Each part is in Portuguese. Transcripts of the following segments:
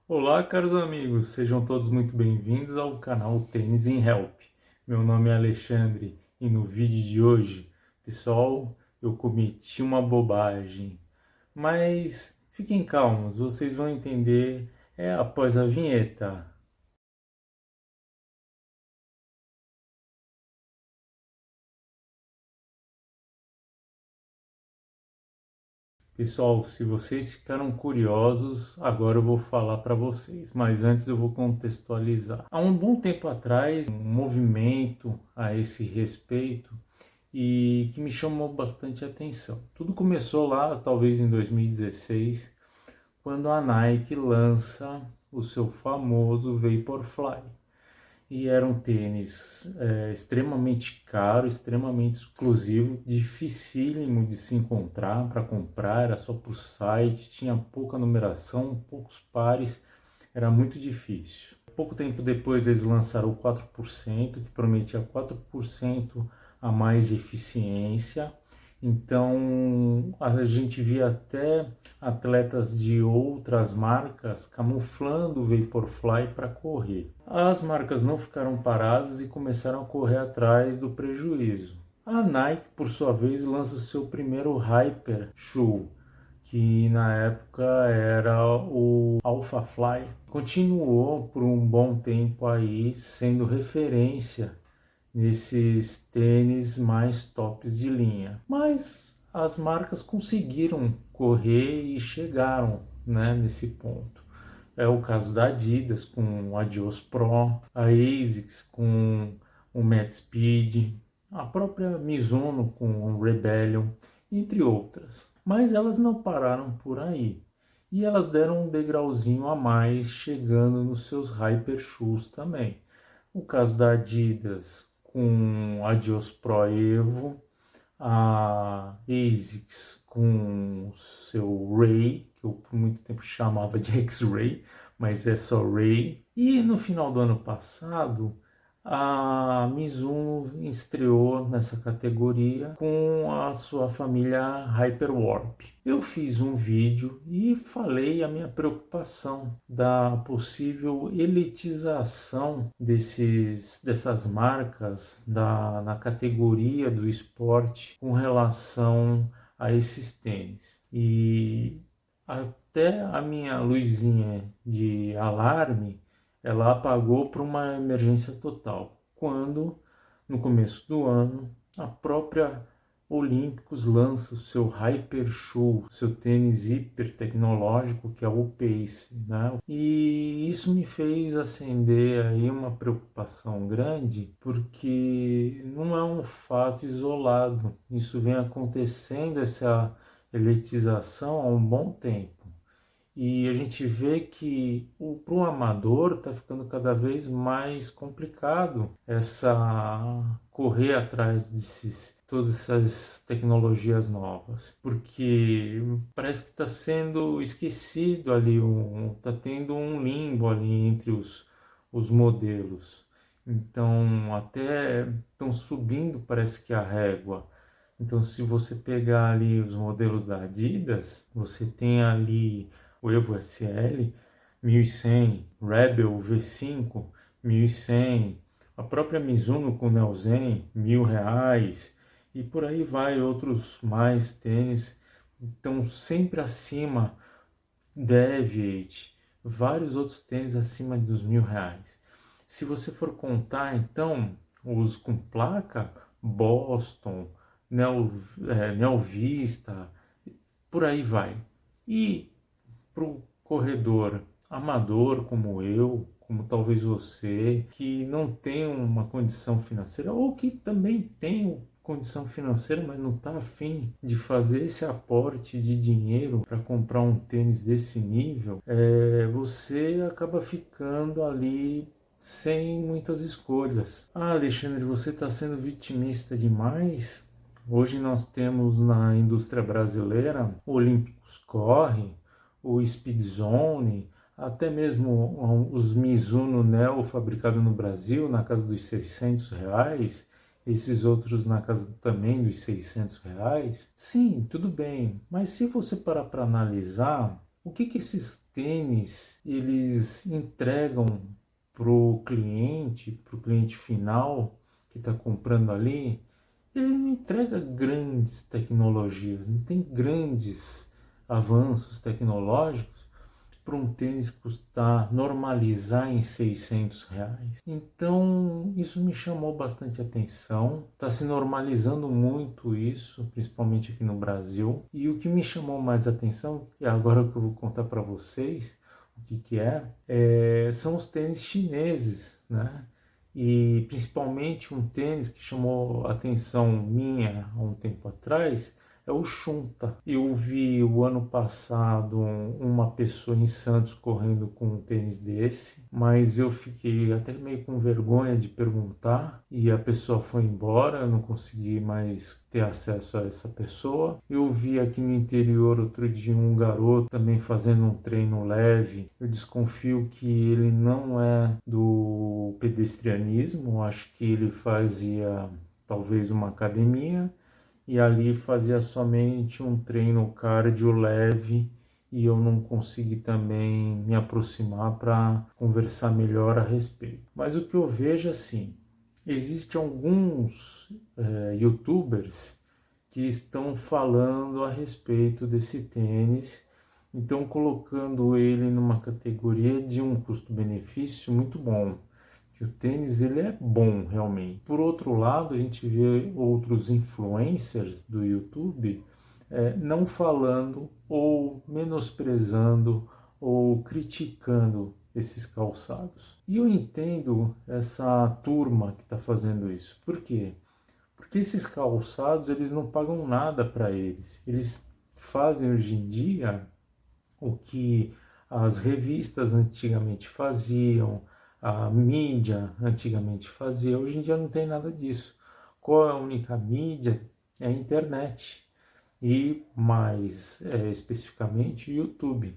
Olá, caros amigos, sejam todos muito bem-vindos ao canal Tênis em Help. Meu nome é Alexandre e no vídeo de hoje, pessoal, eu cometi uma bobagem, mas fiquem calmos, vocês vão entender após a vinheta. Pessoal, se vocês ficaram curiosos, agora eu vou falar para vocês, mas antes eu vou contextualizar. Há um bom tempo atrás, um movimento a esse respeito e que me chamou bastante atenção. Tudo começou lá, talvez em 2016, quando a Nike lança o seu famoso Vaporfly. E era um tênis extremamente caro, extremamente exclusivo, dificílimo de se encontrar para comprar, era só por site, tinha pouca numeração, poucos pares, era muito difícil. Pouco tempo depois eles lançaram o 4%, que prometia 4% a mais de eficiência. Então a gente via até atletas de outras marcas camuflando o Vaporfly para correr. As marcas não ficaram paradas e começaram a correr atrás do prejuízo. A Nike, por sua vez, lança o seu primeiro Hyper Shoe, que na época era o Alpha Fly. Continuou por um bom tempo aí sendo referência nesses tênis mais tops de linha. Mas as marcas conseguiram correr e chegaram, né, nesse ponto. É o caso da Adidas com o Adios Pro, a ASICS com o Mad Speed, a própria Mizuno com o Rebellion, entre outras. Mas elas não pararam por aí. E elas deram um degrauzinho a mais, chegando nos seus Hyper Shoes também. O caso da Adidas com a Adios Pro Evo, a ASICS com o seu Ray, que eu por muito tempo chamava de X-Ray, mas é só Ray. E no final do ano passado, a Mizuno estreou nessa categoria com a sua família Hyperwarp. Eu fiz um vídeo e falei a minha preocupação da possível elitização dessas marcas na categoria do esporte com relação a esses tênis. E até a minha luzinha de alarme ela apagou para uma emergência total, quando, no começo do ano, a própria Olímpicos lança o seu Hyper Shoe, seu tênis hiper tecnológico, que é o Pace, né? E isso me fez acender aí uma preocupação grande, porque não é um fato isolado, isso vem acontecendo, essa elitização, há um bom tempo. E a gente vê que para o amador está ficando cada vez mais complicado essa correr atrás todas essas tecnologias novas, porque parece que está sendo esquecido ali, está tendo um limbo ali entre os modelos. Então até estão subindo, parece que a régua. Então se você pegar ali os modelos da Adidas, você tem ali o Evo SL 1100, Rebel V5 1100, a própria Mizuno com o Neo Zen R$ 1.000 e por aí vai outros mais tênis, então sempre acima, Deviate, vários outros tênis acima dos R$ 1.000. Se você for contar então os com placa, Boston, Neo Vista, por aí vai. E para o corredor amador como eu, como talvez você, que não tem uma condição financeira ou que também tem condição financeira, mas não está afim de fazer esse aporte de dinheiro para comprar um tênis desse nível, você acaba ficando ali sem muitas escolhas. Ah, Alexandre, você está sendo vitimista demais? Hoje nós temos na indústria brasileira o Olímpicos Corre, o Speedzone, até mesmo os Mizuno Neo fabricados no Brasil na casa dos R$ 600, esses outros na casa também dos R$ 600. Sim, tudo bem, mas se você parar para analisar, O que que esses tênis eles entregam pro cliente final que está comprando ali? Ele não entrega grandes tecnologias, não tem grandes avanços tecnológicos para um tênis custar, normalizar em R$ 600. Então, isso me chamou bastante atenção. Está se normalizando muito isso, principalmente aqui no Brasil. E o que me chamou mais atenção, e agora o que eu vou contar para vocês, o que que são os tênis chineses, né? E principalmente um tênis que chamou a atenção minha há um tempo atrás, é o Shunta. Eu vi o ano passado uma pessoa em Santos correndo com um tênis desse, mas eu fiquei até meio com vergonha de perguntar e a pessoa foi embora, eu não consegui mais ter acesso a essa pessoa. Eu vi aqui no interior outro dia um garoto também fazendo um treino leve. Eu desconfio que ele não é do pedestrianismo, acho que ele fazia talvez uma academia e ali fazia somente um treino cardio leve e eu não consegui também me aproximar para conversar melhor a respeito. Mas o que eu vejo assim, existem alguns YouTubers que estão falando a respeito desse tênis, então colocando ele numa categoria de um custo-benefício muito bom, que o tênis ele é bom realmente. Por outro lado, a gente vê outros influencers do YouTube não falando ou menosprezando ou criticando esses calçados. E eu entendo essa turma que está fazendo isso. Por quê? Porque esses calçados eles não pagam nada para eles. Eles fazem hoje em dia o que as revistas antigamente faziam, a mídia antigamente fazia. Hoje em dia não tem nada disso. Qual é a única mídia? É a internet e mais especificamente o YouTube.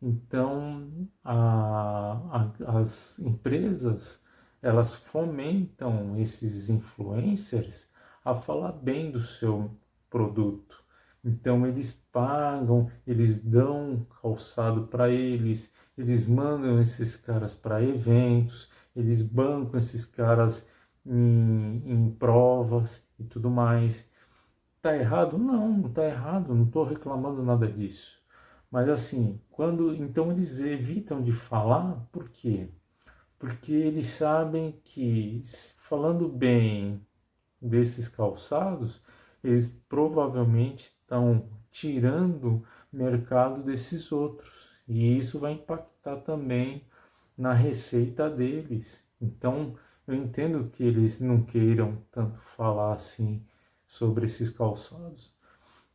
Então as empresas elas fomentam esses influencers a falar bem do seu produto. Então eles pagam, eles dão calçado para eles, eles mandam esses caras para eventos, eles bancam esses caras em provas e tudo mais. Tá errado? Não, não tá errado, não estou reclamando nada disso. Mas assim, então eles evitam de falar, por quê? Porque eles sabem que falando bem desses calçados, eles provavelmente estão tirando mercado desses outros. E isso vai impactar também na receita deles. Então, eu entendo que eles não queiram tanto falar assim sobre esses calçados.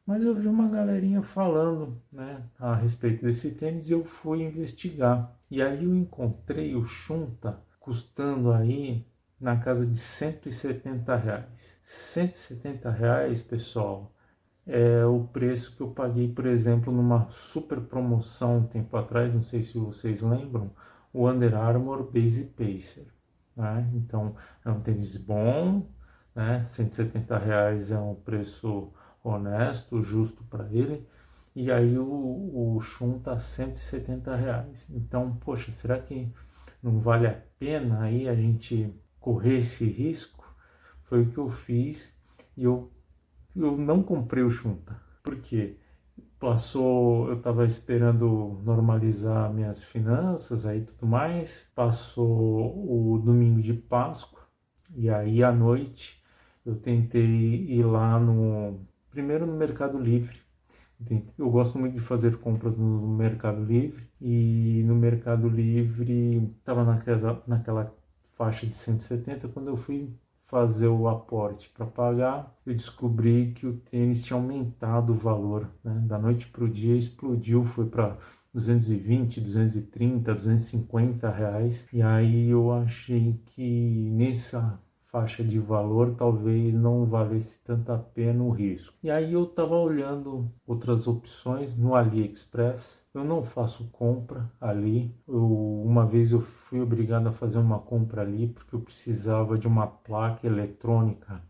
Mas eu vi uma galerinha falando, né, a respeito desse tênis e eu fui investigar. E aí eu encontrei o Shunta custando aí na casa de R$ 170. R$ 170, pessoal, é o preço que eu paguei, por exemplo, numa super promoção um tempo atrás, não sei se vocês lembram, o Under Armour Base Pacer. Né? Então, é um tênis bom, né? R$ 170 é um preço honesto, justo para ele, e aí o Shun tá R$ 170. Então, poxa, será que não vale a pena aí a gente correr esse risco? Foi o que eu fiz e eu não comprei o Shunta. Por quê? Eu estava esperando normalizar minhas finanças aí tudo mais. Passou o domingo de Páscoa e aí à noite eu tentei ir lá primeiro no Mercado Livre. Eu gosto muito de fazer compras no Mercado Livre e no Mercado Livre estava naquela faixa de 170. Quando eu fui fazer o aporte para pagar, eu descobri que o tênis tinha aumentado o valor, né? Da noite para o dia explodiu, foi para 220, 230, R$ 250. E aí eu achei que nessa faixa de valor talvez não valesse tanto a pena o risco. E aí eu estava olhando outras opções no AliExpress. Eu não faço compra ali. Uma vez eu fui obrigado a fazer uma compra ali porque eu precisava de uma placa eletrônica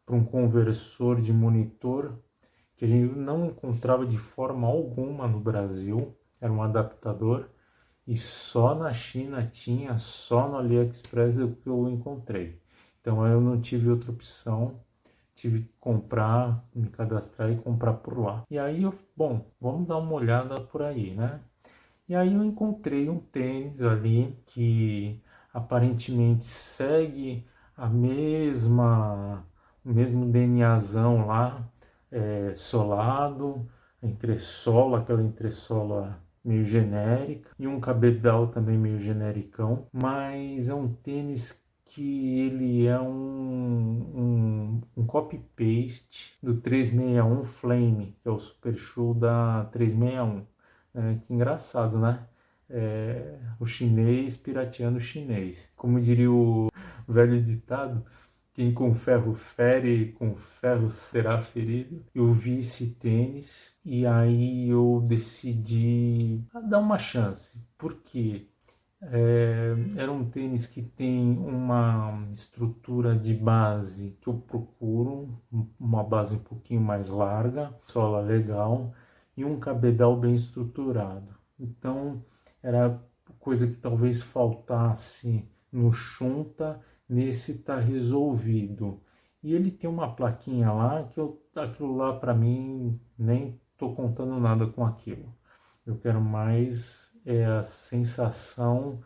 para um conversor de monitor que a gente não encontrava de forma alguma no Brasil. era um adaptador, e só na China tinha, só no AliExpress que eu encontrei. Então eu não tive outra opção, tive que comprar, me cadastrar e comprar por lá. E aí bom, vamos dar uma olhada por aí, né? E aí eu encontrei um tênis ali que aparentemente segue a o mesmo DNAzão lá, solado, entressola, aquela entressola meio genérica, e um cabedal também meio genericão, mas é um tênis que ele é um copy-paste do 361 Flame, que é o Super Shoe da 361. Que engraçado, né? O chinês pirateando o chinês. Como diria o velho ditado, quem com ferro fere, com ferro será ferido. Eu vi esse tênis e aí eu decidi dar uma chance. Por quê? Era um tênis que tem uma estrutura de base que eu procuro, uma base um pouquinho mais larga, sola legal e um cabedal bem estruturado. Então era coisa que talvez faltasse no Chunta, nesse tá resolvido. E ele tem uma plaquinha lá que aquilo lá para mim nem tô contando nada com aquilo. Eu quero mais a sensação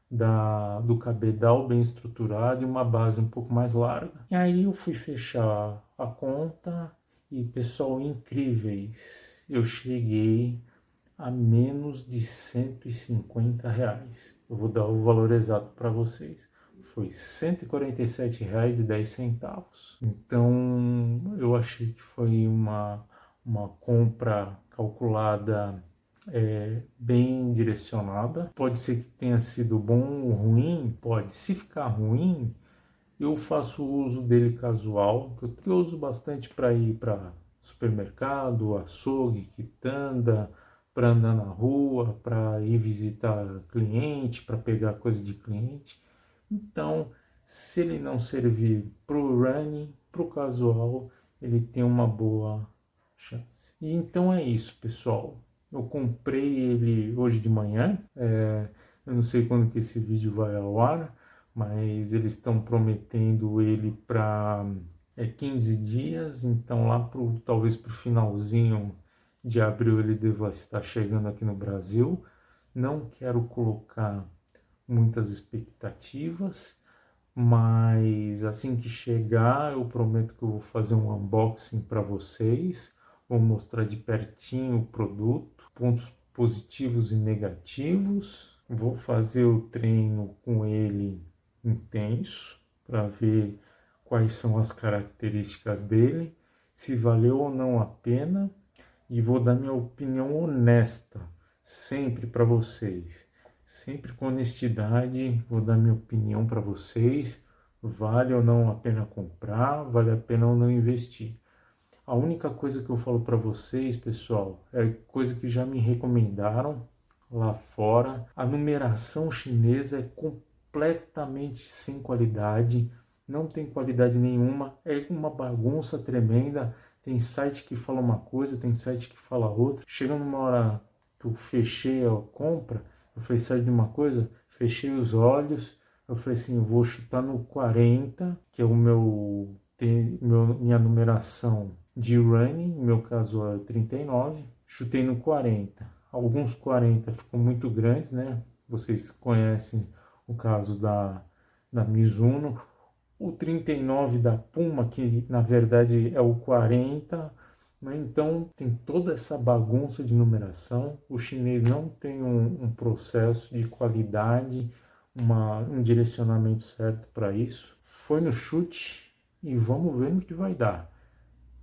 do cabedal bem estruturado e uma base um pouco mais larga. E aí eu fui fechar a conta e, pessoal, incríveis, eu cheguei a menos de R$ 150. Eu vou dar o valor exato para vocês. Foi R$ 147,10. Então eu achei que foi uma compra calculada, bem direcionada. Pode ser que tenha sido bom ou ruim, pode. Se ficar ruim, eu faço uso dele casual, que eu uso bastante para ir para supermercado, açougue, quitanda, para andar na rua, para ir visitar cliente, para pegar coisa de cliente. Então, se ele não servir para o running, para o casual, ele tem uma boa chance. E então é isso, pessoal. Eu comprei ele hoje de manhã. Eu não sei quando que esse vídeo vai ao ar, mas eles estão prometendo ele para 15 dias. Então lá talvez para o finalzinho de abril ele deva estar chegando aqui no Brasil. Não quero colocar muitas expectativas, mas assim que chegar eu prometo que eu vou fazer um unboxing para vocês, vou mostrar de pertinho o produto, pontos positivos e negativos, vou fazer o treino com ele intenso para ver quais são as características dele, se valeu ou não a pena, e vou dar minha opinião honesta sempre para vocês. Sempre com honestidade, vou dar minha opinião para vocês. Vale ou não a pena comprar, vale a pena ou não investir. A única coisa que eu falo para vocês, pessoal, é coisa que já me recomendaram lá fora. A numeração chinesa é completamente sem qualidade, não tem qualidade nenhuma, é uma bagunça tremenda. Tem site que fala uma coisa, tem site que fala outra. Chega numa hora que eu fechei a compra, eu falei, sabe de uma coisa? Fechei os olhos, eu falei assim, eu vou chutar no 40, que é o minha numeração de running, no meu caso é 39, chutei no 40. Alguns 40 ficam muito grandes, né? Vocês conhecem o caso da Mizuno. O 39 da Puma, que na verdade é o 40, né? Então tem toda essa bagunça de numeração. O chinês não tem um processo de qualidade, um direcionamento certo para isso. Foi no chute e vamos ver no que vai dar.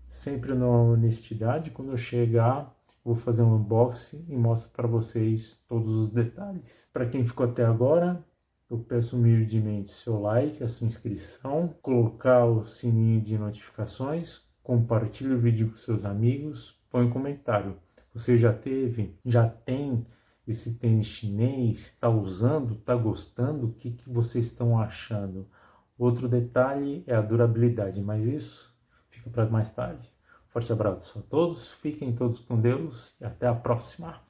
Sempre na honestidade. Quando eu chegar, vou fazer um unboxing e mostro para vocês todos os detalhes. Para quem ficou até agora, eu peço humildemente seu like, a sua inscrição, colocar o sininho de notificações, compartilhe o vídeo com seus amigos, põe um comentário. Você já tem esse tênis chinês, está usando, está gostando? O que vocês estão achando? Outro detalhe é a durabilidade, mas isso fica para mais tarde. Forte abraço a todos, fiquem todos com Deus e até a próxima.